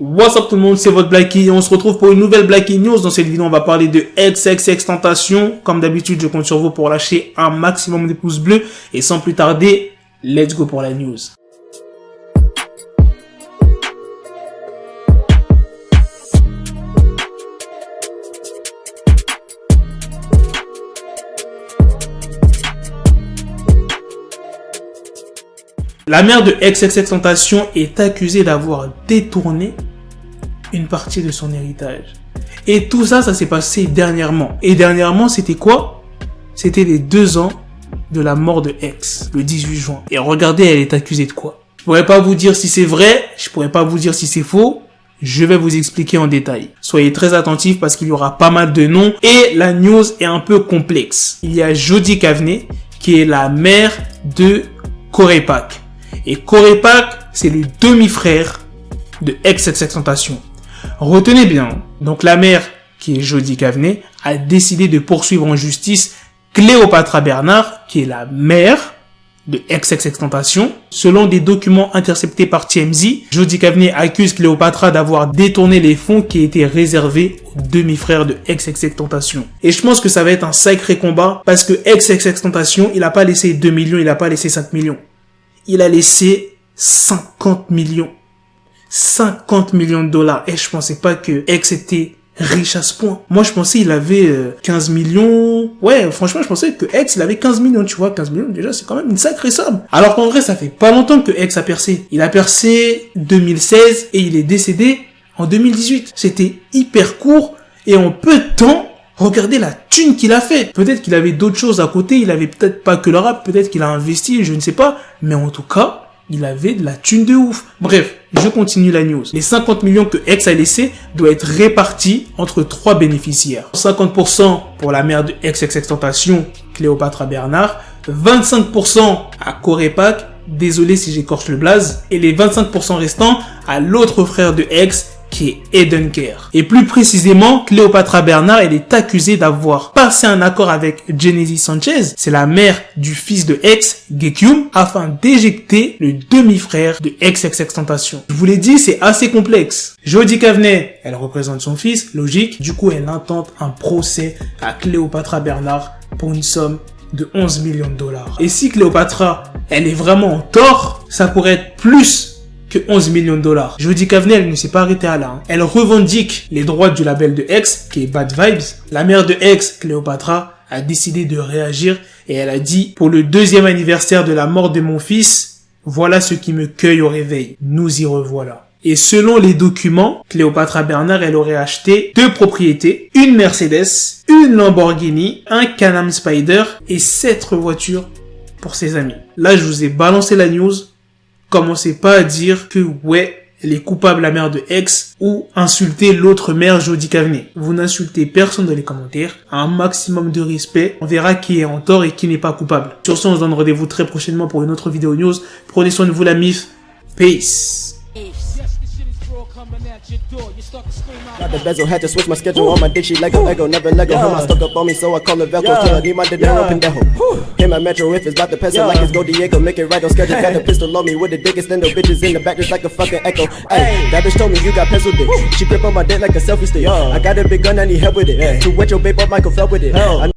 What's up tout le monde, c'est votre Blacky et on se retrouve pour une nouvelle Blacky News. Dans cette vidéo, on va parler de XXXTentacion. Comme d'habitude, je compte sur vous pour lâcher un maximum de pouces bleus. Et sans plus tarder, let's go pour la news. La mère de XXXTentacion est accusée d'avoir détourné une partie de son héritage. Et tout ça, ça s'est passé dernièrement. Et dernièrement, c'était quoi? C'était les 2 ans de la mort de X, le 18 juin. Et regardez, elle est accusée de quoi? Je pourrais pas vous dire si c'est vrai, je pourrais pas vous dire si c'est faux. Je vais vous expliquer en détail. Soyez très attentifs parce qu'il y aura pas mal de noms et la news est un peu complexe. Il y a Jody Kavney qui est la mère de Corey Pack. Et Corey Pack, c'est le demi-frère de XXXTentacion. Retenez bien, donc la mère, qui est Jody Kavney, a décidé de poursuivre en justice Cléopatra Bernard, qui est la mère de XXXTentacion. Selon des documents interceptés par TMZ, Jody Kavney accuse Cléopatra d'avoir détourné les fonds qui étaient réservés au demi-frère de XXXTentacion. Et je pense que ça va être un sacré combat, parce que XXXTentacion, il a pas laissé 2 millions, il a pas laissé 5 millions. Il a laissé 50 millions. 50 millions de dollars. Et je pensais pas que X était riche à ce point. Moi, je pensais il avait 15 millions. Ouais, franchement, je pensais que X, il avait 15 millions. Tu vois, 15 millions, déjà, c'est quand même une sacrée somme. Alors qu'en vrai, ça fait pas longtemps que X a percé. Il a percé 2016 et il est décédé en 2018. C'était hyper court et en peu de temps, regardez la thune qu'il a fait. Peut-être qu'il avait d'autres choses à côté. Il avait peut-être pas que le rap. Peut-être qu'il a investi, je ne sais pas. Mais en tout cas, il avait de la thune de ouf. Bref, je continue la news. Les 50 millions que X a laissés doivent être répartis entre 3 bénéficiaires. 50% pour la mère de XXXTentacion, Cléopatra Bernard. 25% à Corey Pack. Désolé si j'écorche le blaze. Et les 25% restants à l'autre frère de X, qui est Eden Care. Et plus précisément, Cléopatra Bernard, elle est accusée d'avoir passé un accord avec Genesis Sanchez, c'est la mère du fils de X, Gekyum, afin d'éjecter le demi-frère de XXXTentacion. Je vous l'ai dit, c'est assez complexe. Jody Kavney, elle représente son fils, logique. Du coup, elle intente un procès à Cléopatra Bernard pour une somme de 11 millions de dollars. Et si Cléopatra, elle est vraiment en tort, ça pourrait être plus que 11 millions de dollars. Jody Kavney, elle ne s'est pas arrêtée à là. Elle revendique les droits du label de X, qui est Bad Vibes. La mère de X, Cléopatra, a décidé de réagir et elle a dit: pour le 2e anniversaire de la mort de mon fils, voilà ce qui me cueille au réveil. Nous y revoilà. Et selon les documents, Cléopatra Bernard, elle aurait acheté 2 propriétés, une Mercedes, une Lamborghini, un Can-Am Spyder et 7 voitures pour ses amis. Là, je vous ai balancé la news. Commencez pas à dire que ouais, elle est coupable la mère de X ou insulter l'autre mère Jody Kavney. Vous n'insultez personne dans les commentaires. Un maximum de respect. On verra qui est en tort et qui n'est pas coupable. Sur ce, on se donne rendez-vous très prochainement pour une autre vidéo news. Prenez soin de vous la MIF. Peace. Got the bezel, had to switch my schedule on my dick, she like a Lego, never Lego. Him, I stuck up on me, so I call her Velcro. Tell her, need my dinero, pendejo. Hit my metro if it's about to peso, like it's Go Diego, make it right on schedule. Got the pistol on me with the dick, extend the bitches in the back, just like a fucking echo. Ay, that bitch told me you got pencil dick. She grip on my dick like a selfie stick. I got a big gun, I need help with it. To wet your babe up, Michael fell with it.